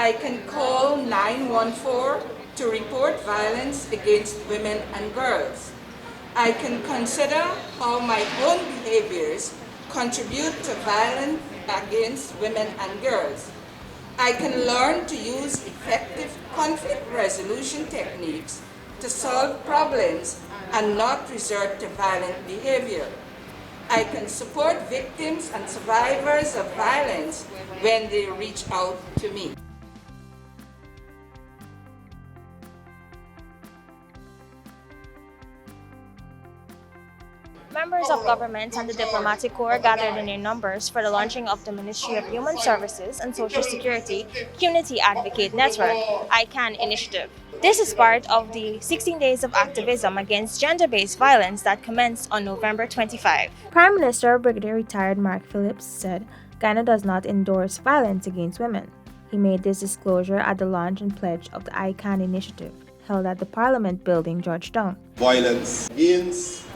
I can call 914 to report violence against women and girls. I can consider how my own behaviors contribute to violence against women and girls. I can learn to use effective conflict resolution techniques to solve problems and not resort to violent behavior. I can support victims and survivors of violence when they reach out to me. Members of government and the diplomatic corps gathered in their numbers for the launching of the Ministry of Human Services and Social Security Community Advocate Network (ICANN) initiative. This is part of the 16 days of activism against gender-based violence that commenced on November 25. Prime Minister Brigadier Retired Mark Phillips said Ghana does not endorse violence against women. He made this disclosure at the launch and pledge of the ICANN initiative held at the Parliament Building, Georgetown. Violence against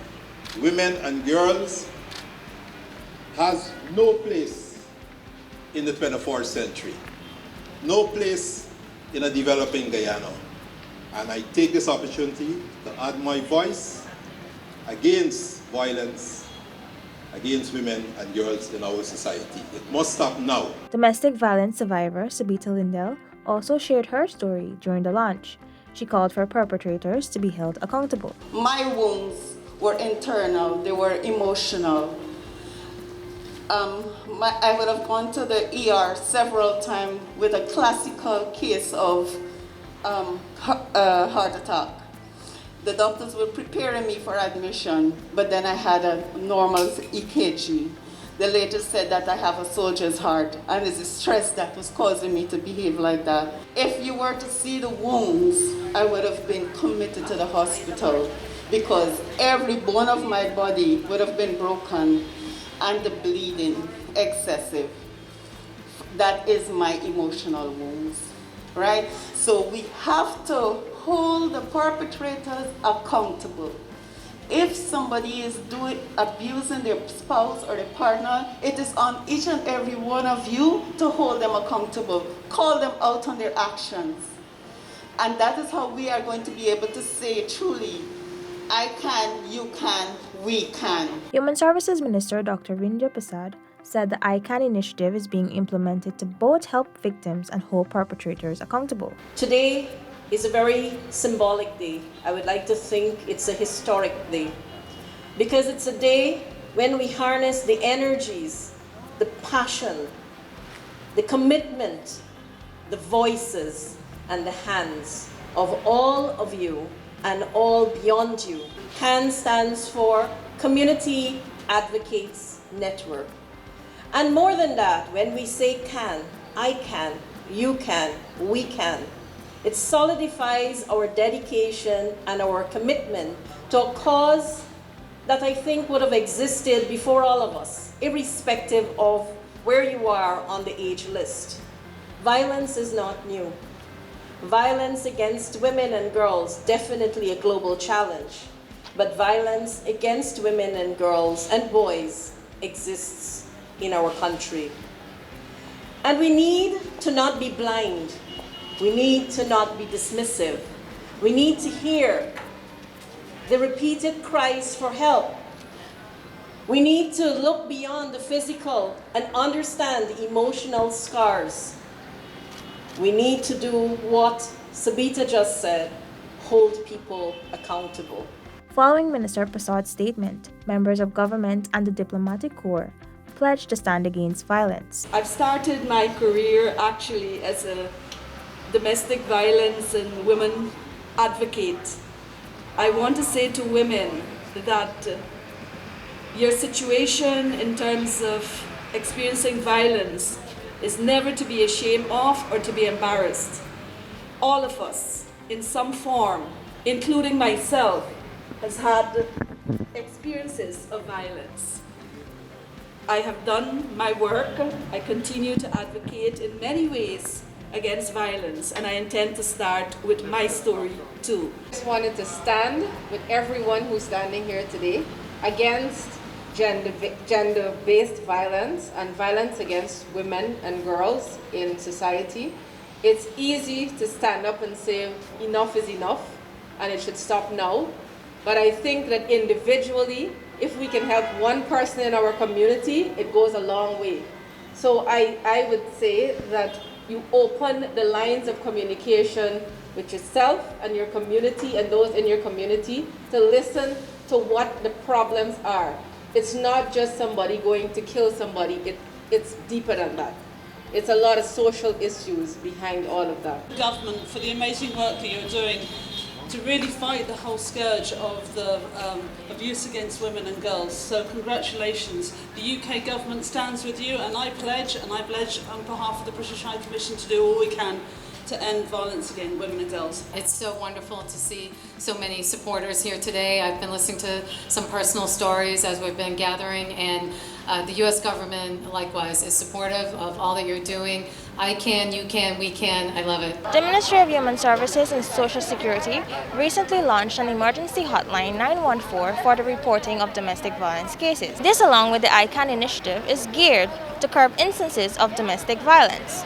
women and girls has no place in the 21st century, no place in a developing Guyana. And I take this opportunity to add my voice against violence against women and girls in our society. It must stop now. Domestic violence survivor Sabita Lindell also shared her story during the launch. She called for perpetrators to be held accountable. My wounds were internal, they were emotional. I would have gone to the ER several times with a classical case of heart attack. The doctors were preparing me for admission, but then I had a normal EKG. The lady said that I have a soldier's heart, and it's the stress that was causing me to behave like that. If you were to see the wounds, I would have been committed to the hospital, because every bone of my body would have been broken and the bleeding excessive. That is my emotional wounds, right? So we have to hold the perpetrators accountable. If somebody is abusing their spouse or their partner, it is on each and every one of you to hold them accountable, call them out on their actions. And that is how we are going to be able to say truly, I can, you can, we can. Human Services Minister Dr. Rindra Prasad said the ICANN initiative is being implemented to both help victims and hold perpetrators accountable. Today is a very symbolic day. I would like to think it's a historic day, because it's a day when we harness the energies, the passion, the commitment, the voices, and the hands of all of you and all beyond you. CAN stands for Community Advocates Network. And more than that, when we say can, I can, you can, we can, it solidifies our dedication and our commitment to a cause that I think would have existed before all of us, irrespective of where you are on the age list. Violence is not new. Violence against women and girls, definitely a global challenge, but violence against women and girls and boys exists in our country. And we need to not be blind. We need to not be dismissive. We need to hear the repeated cries for help. We need to look beyond the physical and understand the emotional scars. We need to do what Sabita just said, hold people accountable. Following Minister Prasad's statement, members of government and the diplomatic corps pledged to stand against violence. I've started my career actually as a domestic violence and women advocate. I want to say to women that your situation in terms of experiencing violence is never to be ashamed of or to be embarrassed. All of us, in some form, including myself, has had experiences of violence. I have done my work. I continue to advocate in many ways against violence, and I intend to start with my story too. I just wanted to stand with everyone who's standing here today against gender-based violence and violence against women and girls in society. It's easy to stand up and say enough is enough and it should stop now. But I think that individually, if we can help one person in our community, it goes a long way. So I would say that you open the lines of communication with yourself and your community and those in your community to listen to what the problems are. It's not just somebody going to kill somebody, it's deeper than that. It's a lot of social issues behind all of that. Government for the amazing work that you're doing to really fight the whole scourge of the abuse against women and girls. So congratulations. The UK government stands with you, and I pledge on behalf of the British High Commission to do all we can to end violence against women and girls. It's so wonderful to see so many supporters here today. I've been listening to some personal stories as we've been gathering, and the U.S. government likewise is supportive of all that you're doing. I can, you can, we can. I love it. The Ministry of Human Services and Social Security recently launched an emergency hotline 914 for the reporting of domestic violence cases. This, along with the I CAN initiative, is geared to curb instances of domestic violence.